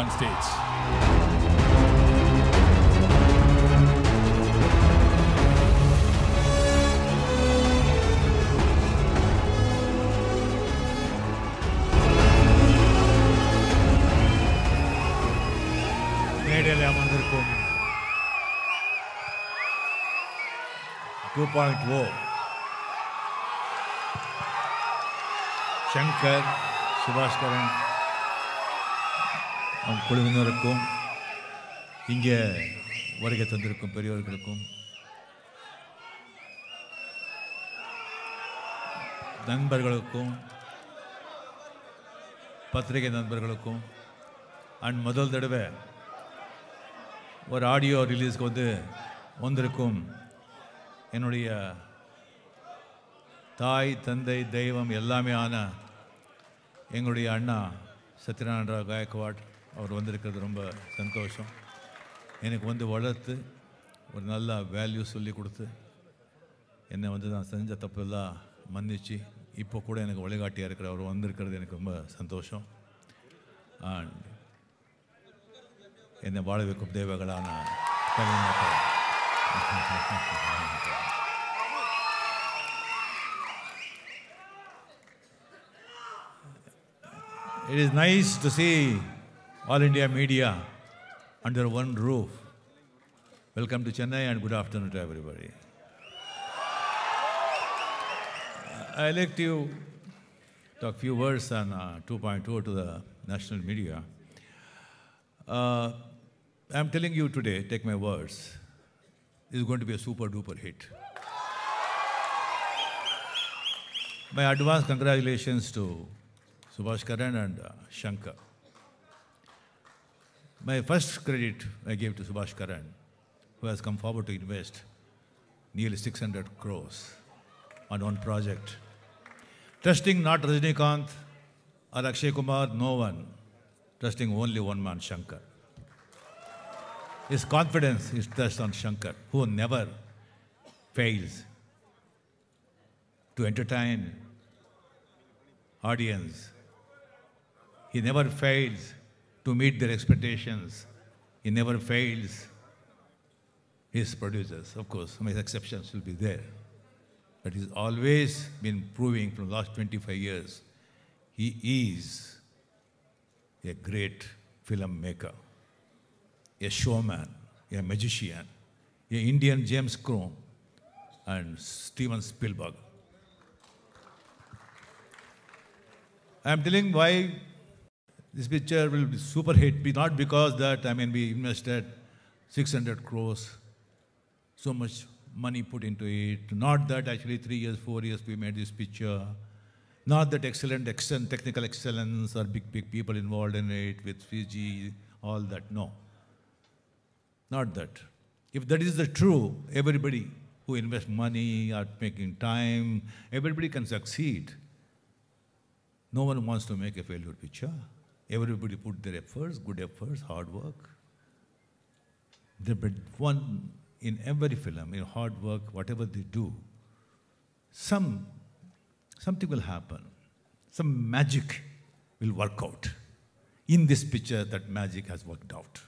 on stage. மேடையில் அமர்ந்திருக்கும் 2.0 சங்கர், சுபாஷ்கரன் குழுவினருக்கும் இங்கே வருகை தந்திருக்கும் பெரியவர்களுக்கும் நண்பர்களுக்கும் பத்திரிகை நண்பர்களுக்கும் அண்ட் முதல் தடவை ஒரு ஆடியோ ரிலீஸ்க்கு வந்திருக்கும் என்னுடைய தாய் தந்தை தெய்வம் எல்லாமே ஆன எங்களுடைய அண்ணா சத்யநாராயண ராவ் காயக்வாட் அவர் வந்திருக்கிறது ரொம்ப சந்தோஷம். எனக்கு வளர்த்து ஒரு நல்ல வேல்யூ சொல்லி கொடுத்து என்னை நான் செஞ்ச தப்பெல்லாம் மன்னிச்சு இப்போ கூட எனக்கு வழிகாட்டியாக இருக்கிற அவர் வந்திருக்கிறது எனக்கு ரொம்ப சந்தோஷம். அண்ட் என்னை வாழ வைக்கும் தேவகளான கவிஞர்கள் It is nice to see all India media under one roof. Welcome to Chennai and good afternoon to everybody. I like to talk a few words on 2.0 to the national media. I'm telling you today, take my words, this is going to be a super duper hit. My advance congratulations to Subhashkaran and Shankar. My first credit I gave to Subhashkaran, who has come forward to invest nearly 600 crores on one project. Trusting not Rajinikanth or Akshay Kumar, no one. Trusting only one man, Shankar. His confidence is trust on Shankar, who never fails to entertain audience. He never fails to meet their expectations. He never fails his producers. Of course, some exceptions will be there. But he's always been proving from the last 25 years, he is a great filmmaker, a showman, a magician, an Indian James Crome and Steven Spielberg. I'm telling why this picture will be super hit, not because that, we invested 600 crores, so much money put into it, not that actually 3 years, 4 years we made this picture, not that excellent technical excellence or big people involved in it with Fiji, all that, no. Not that. If that is the true, everybody who invests money or making time, everybody can succeed. No one wants to make a failure picture. Everybody put their efforts, good efforts, hard work. But one in every film, in hard work, whatever they do, something will happen. Some magic will work out. In this picture, that magic has worked out.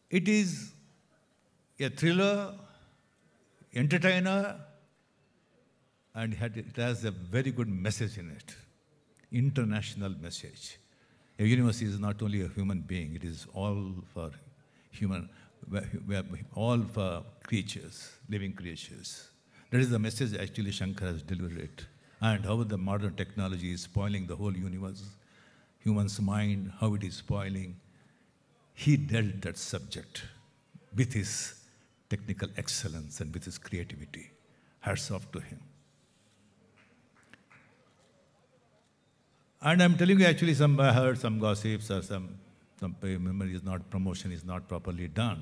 It is a thriller, entertainer, and it has a very good message in it. International message. A universe is not only a human being, it is all for all for creatures, living creatures. That is the message actually Shankar has delivered. And how the modern technology is spoiling the whole universe, human's mind, how it is spoiling. He dealt that subject with his technical excellence and with his creativity. Hats off to him. And I'm telling you, actually, I heard some gossips or some memory is not, promotion is not properly done.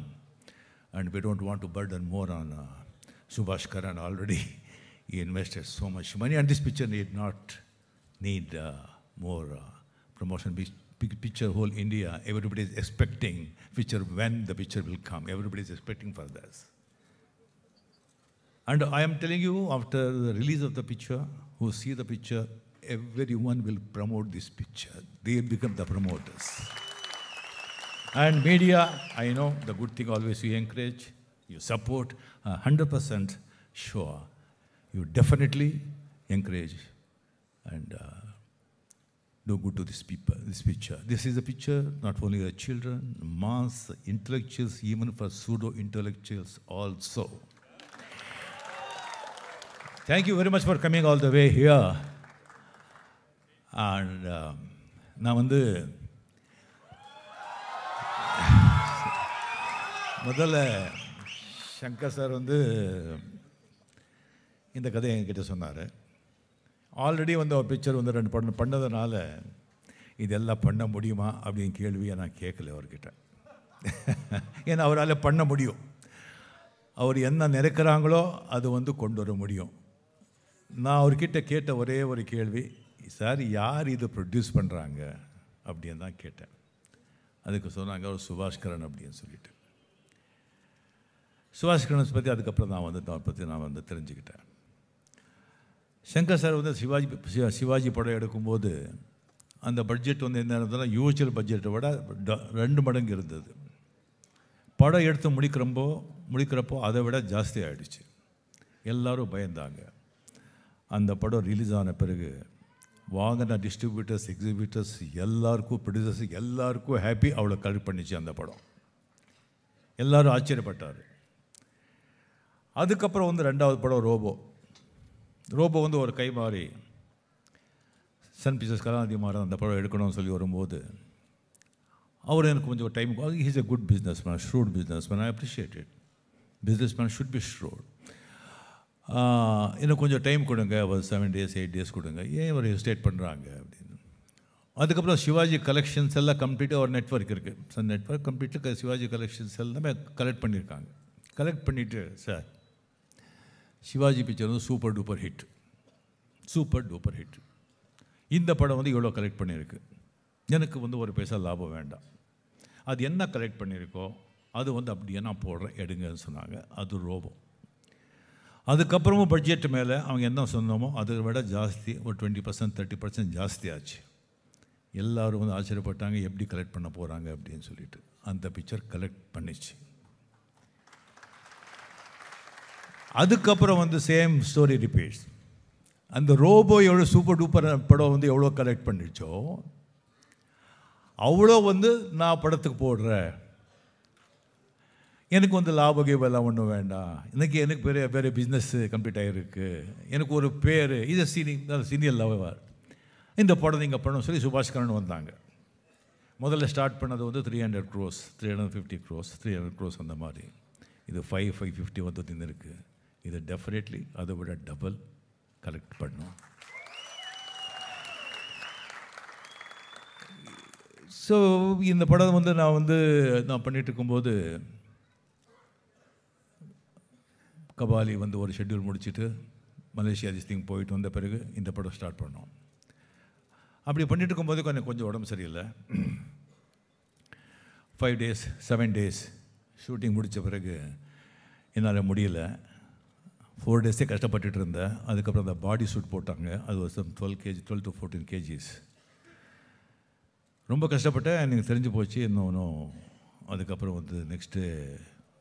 And we don't want to burden more on Subhashkaran already. He invested so much money, and this picture need more promotion. Big picture, whole India, everybody is expecting picture when the picture will come. Everybody is expecting for this. And I am telling you, after the release of the picture, who see the picture, everyone will promote this picture. They will become the promoters. And media, I know the good thing always you encourage, you support, 100% sure. You definitely encourage and do good to this picture. This is a picture not only of children, mass, intellectuals, even for pseudo-intellectuals also. Thank you very much for coming all the way here. And நான் வந்து முதல்ல Shankar sir வந்து இந்த கதையை என்கிட்ட சொன்னார். Already வந்து ஒரு பிக்சர் வந்து 2 படம் பண்ணதுனால இதெல்லாம் பண்ண முடியுமா அப்படின்னு கேள்வியை நான் கேட்கல அவர்கிட்ட. ஏன்னா அவரால் பண்ண முடியும். அவர் என்ன நினைக்கிறாங்களோ அது வந்து கொண்டு வர முடியும். நான் அவர்கிட்ட கேட்ட ஒரே ஒரு கேள்வி, சார் யார் இதை ப்ரொடியூஸ் பண்ணுறாங்க அப்படின்னு தான் கேட்டேன். அதுக்கு சொன்னாங்க ஒரு சுபாஷ்கரன் அப்படின்னு சொல்லிட்டு. சுபாஷ்கரன் பற்றி அதுக்கப்புறம் நான் வந்து தெரிஞ்சுக்கிட்டேன். சங்கர் சார் வந்து சிவாஜி படம் எடுக்கும்போது அந்த பட்ஜெட் வந்து என்ன இருந்ததுன்னா யூஜுவல் பட்ஜெட்டை விட 2 மடங்கு இருந்தது. படம் எடுத்து முடிக்கிறப்போ அதை விட ஜாஸ்தி ஆகிடுச்சு. எல்லோரும் பயந்தாங்க. அந்த படம் ரிலீஸ் ஆன பிறகு வாங்கின டிஸ்ட்ரிபியூட்டர்ஸ், எக்ஸிபியூட்டர்ஸ் எல்லாருக்கும், ப்ரொடியூசர்ஸ் எல்லாருக்கும் ஹாப்பி. அவ்வளோ கலெக்ட் பண்ணிச்சு அந்த படம். எல்லோரும் ஆச்சரியப்பட்டார். அதுக்கப்புறம் வந்து 2வது படம் ரோபோ வந்து ஒரு கை மாறி சன் பிக்சர்ஸ் கலாநிதி மாறன் அந்த படம் எடுக்கணும்னு சொல்லி வரும்போது அவர் எனக்கு கொஞ்சம் time, he's a good business man, shrewd business man, I appreciate it. Business man should be shrewd. இன்னும் கொஞ்சம் டைம் கொடுங்க, ஒரு 7 days 8 days கொடுங்க, ஏன் ஒரு ஹெசிடேட் பண்ணுறாங்க அப்படின்னு. அதுக்கப்புறம் சிவாஜி கலெக்ஷன்ஸ் எல்லாம் கம்ப்ளீட்டாக ஒரு நெட்வொர்க் இருக்குது. சன் நெட்வொர்க் கம்ப்ளீட்டாக சிவாஜி கலெக்ஷன்ஸ் எல்லாமே கலெக்ட் பண்ணியிருக்காங்க. கலெக்ட் பண்ணிவிட்டு, சார் சிவாஜி பிக்சர் வந்து சூப்பர் டூப்பர் ஹிட். இந்த படம் வந்து இவ்வளோ கலெக்ட் பண்ணியிருக்கு, எனக்கு வந்து ஒரு பைசா லாபம் வேண்டாம், அது என்ன கலெக்ட் பண்ணியிருக்கோ அது வந்து அப்படியே நான் போடுறேன், எடுங்கன்னு சொன்னாங்க. அது ரோபோ. அதுக்கப்புறமும் பட்ஜெட் மேலே அவங்க என்ன சொன்னோமோ அதை விட ஜாஸ்தி, ஒரு 20% 30% ஜாஸ்தி ஆச்சு. எல்லோரும் வந்து ஆச்சரியப்பட்டாங்க, எப்படி கலெக்ட் பண்ண போகிறாங்க அப்படின்னு சொல்லிட்டு. அந்த பிக்சர் கலெக்ட் பண்ணிச்சு. அதுக்கப்புறம் வந்து சேம் ஸ்டோரி ரிப்பீட்ஸ். அந்த ரோபோ எவ்வளோ சூப்பர் டூப்பர் படம் வந்து எவ்வளோ கலெக்ட் பண்ணிச்சோ அவ்வளோ வந்து நான் படத்துக்கு போடுறேன், எனக்கு வந்து லாபகீபெல்லாம் ஒன்றும் வேண்டாம், எனக்கு பெரிய பிஸ்னஸ் கம்ப்ளீட் ஆகிருக்கு, எனக்கு ஒரு பேர், இது சீனியர் லவர், இந்த படம் நீங்கள் பண்ணணும் சொல்லி சுபாஷ்கரன் வந்தாங்க. முதல்ல ஸ்டார்ட் பண்ணது வந்து 300 crores, 350 crores, 300 crores அந்த மாதிரி. இது 550 வந்து நின்றுருக்கு. இது டெஃபினெட்லி அதை விட டபுள் கலெக்ட் பண்ணும். ஸோ இந்த படம் வந்து நான் பண்ணிகிட்டு இருக்கும்போது கபாலி வந்து ஒரு ஷெட்யூல் முடிச்சுட்டு மலேசியா திஸ்திங் போயிட்டு வந்த பிறகு இந்த படம் ஸ்டார்ட் பண்ணோம். அப்படி பண்ணிட்டு இருக்கும்போது கொஞ்சம் உடம்பு சரியில்லை. 5 days 7 days ஷூட்டிங் முடித்த பிறகு என்னால் முடியல. 4 days கஷ்டப்பட்டுட்டு இருந்தேன். அதுக்கப்புறம் அந்த பாடி சூட் போட்டாங்க. அது ஒரு 12 to 14 kgs. ரொம்ப கஷ்டப்பட்டேன். எனக்கு தெரிஞ்சு போச்சு இன்னும். அதுக்கப்புறம் வந்து நெக்ஸ்ட்டு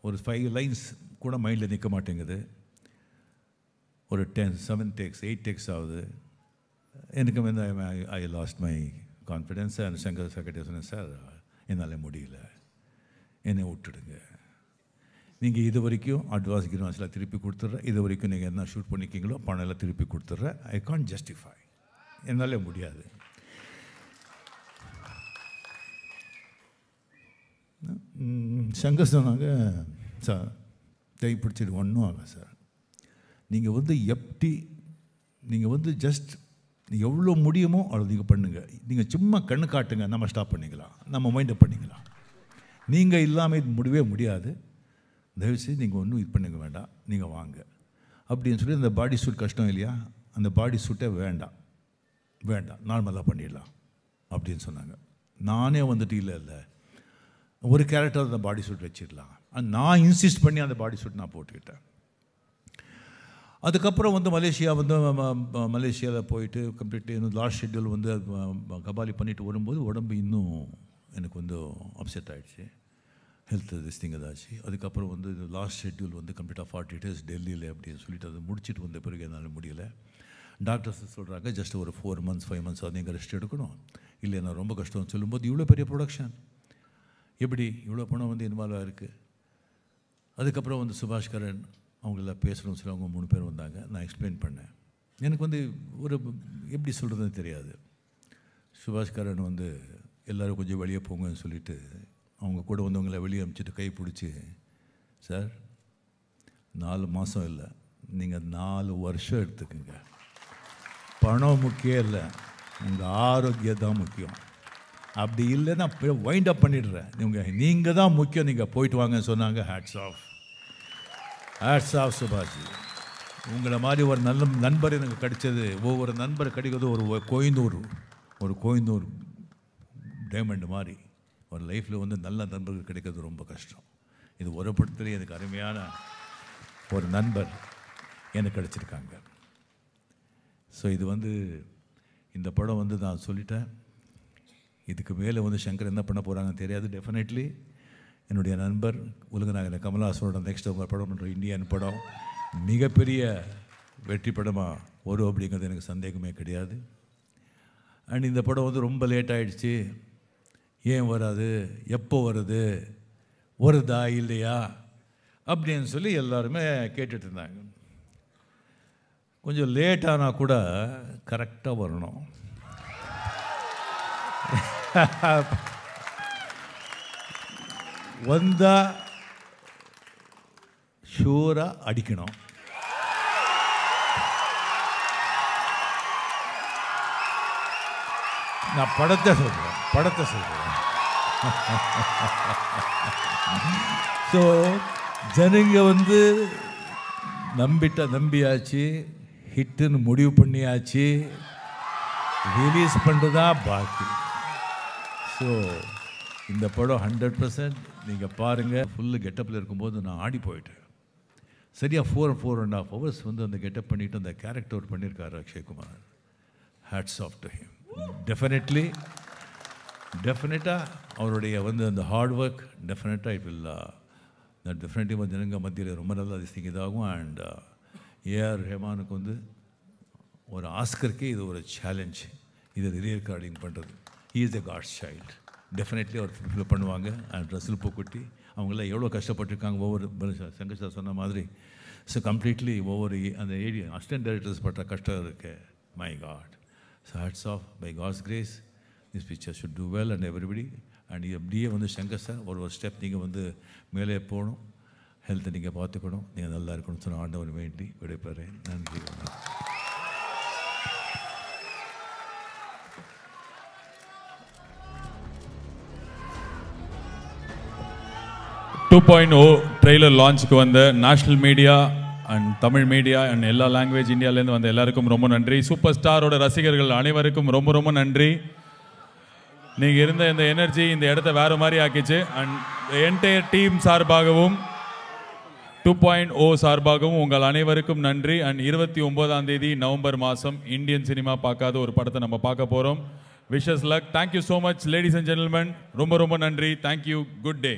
ஒரு 5 lines கூட மைண்டில் நிற்க மாட்டேங்குது. ஒரு 7 takes 8 takes ஆகுது. எனக்கு வந்து ஐ last my confidence. And Shankar சார்கிட்ட சொன்னேன், சார் என்னால் முடியல, என்னை விட்டுடுங்க, நீங்கள் இது வரைக்கும் அட்வான்ஸ்லாம் திருப்பி கொடுத்துட்றேன், இது வரைக்கும் நீங்கள் என்ன ஷூட் பண்ணிக்கிங்களோ பணம் எல்லாம் திருப்பி கொடுத்துட்றேன், ஐ கான்ட் ஜஸ்டிஃபை, என்னால் முடியாது. சங்கர் சொன்னாங்க, சார் கை பிடிச்சிட்டு ஒன்றும் ஆகலை சார், நீங்கள் வந்து எப்படி, நீங்கள் வந்து ஜஸ்ட் எவ்வளோ முடியுமோ அவ்வளோ நீங்கள் பண்ணுங்கள், நீங்கள் சும்மா கண்ணு காட்டுங்க, நம்ம ஸ்டாப் பண்ணிக்கலாம், நம்ம மைண்டை பண்ணிக்கலாம், நீங்கள் இல்லாமல் இது முடியவே முடியாது, தயவுசெய்து நீங்கள் ஒன்றும் இது பண்ணுங்க வேண்டாம், நீங்கள் வாங்க அப்படின்னு சொல்லி. அந்த பாடி சூட் கஷ்டம் இல்லையா, அந்த பாடி சூட்டே வேண்டாம் நார்மலாக பண்ணிடலாம் அப்படின்னு சொன்னாங்க. நானே வந்துட்டு இல்லை ஒரு கேரக்டர் அந்த பாடி சூட் வச்சிடலாம், நான் இன்சிஸ்ட் பண்ணி அந்த பாடி சூட் நான் போட்டுக்கிட்டேன். அதுக்கப்புறம் வந்து மலேசியாவில் போயிட்டு கம்ப்ளீட்லி இன்னும் லாஸ்ட் ஷெட்யூல் வந்து கபாலி பண்ணிட்டு வரும்போது உடம்பு இன்னும் எனக்கு வந்து அப்செட் ஆகிடுச்சு, ஹெல்த் திஸ்திங் ஏதாச்சு. அதுக்கப்புறம் வந்து லாஸ்ட் ஷெட்யூல் வந்து கம்ப்ளீட்டாக 40 days டெல்லியில் அப்படின்னு சொல்லிட்டு அதை முடிச்சுட்டு வந்த பிறகு என்னால் முடியலை. டாக்டர்ஸ் சொல்கிறாங்க ஜஸ்ட் ஒரு 4 months 5 months அது நீங்கள் ரெஸ்ட் எடுக்கணும், இல்லை நான் ரொம்ப கஷ்டம்னு சொல்லும்போது இவ்வளோ பெரிய ப்ரொடக்ஷன் எப்படி இவ்வளோ பணம் வந்து இன்வால்வ் ஆகிருக்கு. அதுக்கப்புறம் வந்து சுபாஷ் கரன் அவங்களெல்லாம் பேசுகிறோம் சொல்லி அவங்க 3 பேர் வந்தாங்க. நான் எக்ஸ்பிளைன் பண்ணேன். எனக்கு வந்து ஒரு எப்படி சொல்கிறதுன்னு தெரியாது. சுபாஷ் கரன் வந்து எல்லோரும் கொஞ்சம் வெளியே போங்கன்னு சொல்லிவிட்டு அவங்க கூட வந்தவங்களை வெளியே அனுப்பிச்சிட்டு கை பிடிச்சி, சார் 4 மாதம் இல்லை, நீங்கள் 4 வருஷம் எடுத்துக்கோங்க, பணம் முக்கியம் இல்லை, உங்கள் ஆரோக்கியம் தான் முக்கியம், அப்படி இல்லைன்னா வைண்ட் அப் பண்ணிடுறேன், நீங்கள் தான் முக்கியம், நீங்கள் போயிட்டு வாங்கன்னு சொன்னாங்க. ஹேட்ஸ் ஆஃப் சுபாஷ். உங்களை மாதிரி ஒரு நல்ல நண்பர் எனக்கு கிடைச்சது, ஒவ்வொரு நண்பர் கிடைக்கிறது ஒரு கோயந்தூர் டைமண்ட் மாதிரி. ஒரு லைஃப்பில் வந்து நல்ல நண்பர்கள் கிடைக்கிறது ரொம்ப கஷ்டம். இது ஒரு படத்துல எனக்கு அருமையான ஒரு நண்பர் எனக்கு கிடைச்சிருக்காங்க. ஸோ இது வந்து இந்த படம் வந்து நான் சொல்லிட்டேன். இதுக்கு மேலே வந்து சங்கர் என்ன பண்ண போகிறாங்கன்னு தெரியாது. டெஃபினெட்லி என்னுடைய நண்பர் உலகநாயகன் கமல்ஹாசனோட நெக்ஸ்ட் அவங்க படம் பண்ணுற இந்தியன் படம் மிகப்பெரிய வெற்றி படமாக வரும் அப்படிங்கிறது எனக்கு சந்தேகமே கிடையாது. அண்ட் இந்த படம் வந்து ரொம்ப லேட் ஆகிடுச்சு, ஏன் வராது, எப்போ வருதா இல்லையா அப்படின்னு சொல்லி எல்லாருமே கேட்டுட்டு இருந்தாங்க. கொஞ்சம் லேட்டானால் கூட கரெக்டாக வரணும். வந்தால் ஷூராக அடிக்கணும். நான் படத்தை சொல்கிறேன். ஸோ ஜனங்க வந்து நம்பியாச்சு, ஹிட்டுன்னு முடிவு பண்ணியாச்சு, ரிலீஸ் பண்ணுறதா பாக்கி. ஸோ இந்த படம் 100% நீங்கள் பாருங்கள். ஃபுல்லு கெட்டப்பில் இருக்கும்போது நான் ஆடி போயிட்டேன். சரியாக 4.5 hours வந்து அந்த கெட்டப் பண்ணிவிட்டு அந்த கேரக்டர் பண்ணியிருக்காரு Akshay Kumar. Hats off to him. டெஃபினட்டாக அவருடைய வந்து அந்த ஹார்ட் ஒர்க் டெஃபினட்டாக இட் வில் டெஃபினட்டிவ் ஜனங்க மத்தியில் ரொம்ப நல்லா இதாகும். அண்ட் ஏஆர் ரஹ்மானுக்கு வந்து ஒரு ஆஸ்கருக்கே இது ஒரு சேலஞ்ச், இதை ரீரெக்கார்டிங் பண்ணுறது. He is a God's child. Definitely அவர் ஃபுல்ஃபில் பண்ணுவாங்க. அண்ட் ரசூல் பூக்குட்டி அவங்களாம் எவ்வளோ கஷ்டப்பட்டுருக்காங்க, ஒவ்வொரு சங்கர் சார் சொன்ன மாதிரி. ஸோ கம்ப்ளீட்லி ஒவ்வொரு அந்த அசிஸ்டன்ட் டைரக்டர்ஸ் பட்ட கஷ்டம் இருக்கு. My God. So hats off. By God's grace this picture should do well and everybody. And அப்படியே வந்து சங்கர் சார் ஒரு ஸ்டெப் நீங்கள் வந்து மேலே போகணும், ஹெல்த்தை நீங்கள் பார்த்துக்கணும், நீங்கள் நல்லா இருக்கணும்னு சொன்ன ஆண்டவர் வேண்டி விடைபெறேன். நன்றி. 2.0 ட்ரெய்லர் லான்ச்சுக்கு வந்த national media and Tamil media and எல்லா லாங்குவேஜ் இந்தியாவிலேருந்து வந்த எல்லாருக்கும் ரொம்ப நன்றி. சூப்பர் ஸ்டாரோட ரசிகர்கள் அனைவருக்கும் ரொம்ப ரொம்ப நன்றி. நீங்கள் இருந்த இந்த எனர்ஜி இந்த இடத்த வேறு மாதிரி ஆக்கிச்சு. அண்ட் என்டையர் டீம் சார்பாகவும் 2.0 சார்பாகவும் உங்கள் அனைவருக்கும் நன்றி. அண்ட் 29ஆம் தேதி நவம்பர் மாதம் இந்தியன் சினிமா பார்க்காத ஒரு படத்தை நம்ம பார்க்க போகிறோம். Wishes luck. Thank you so much ladies and gentlemen. ரொம்ப ரொம்ப நன்றி. தேங்க்யூ. குட் டே.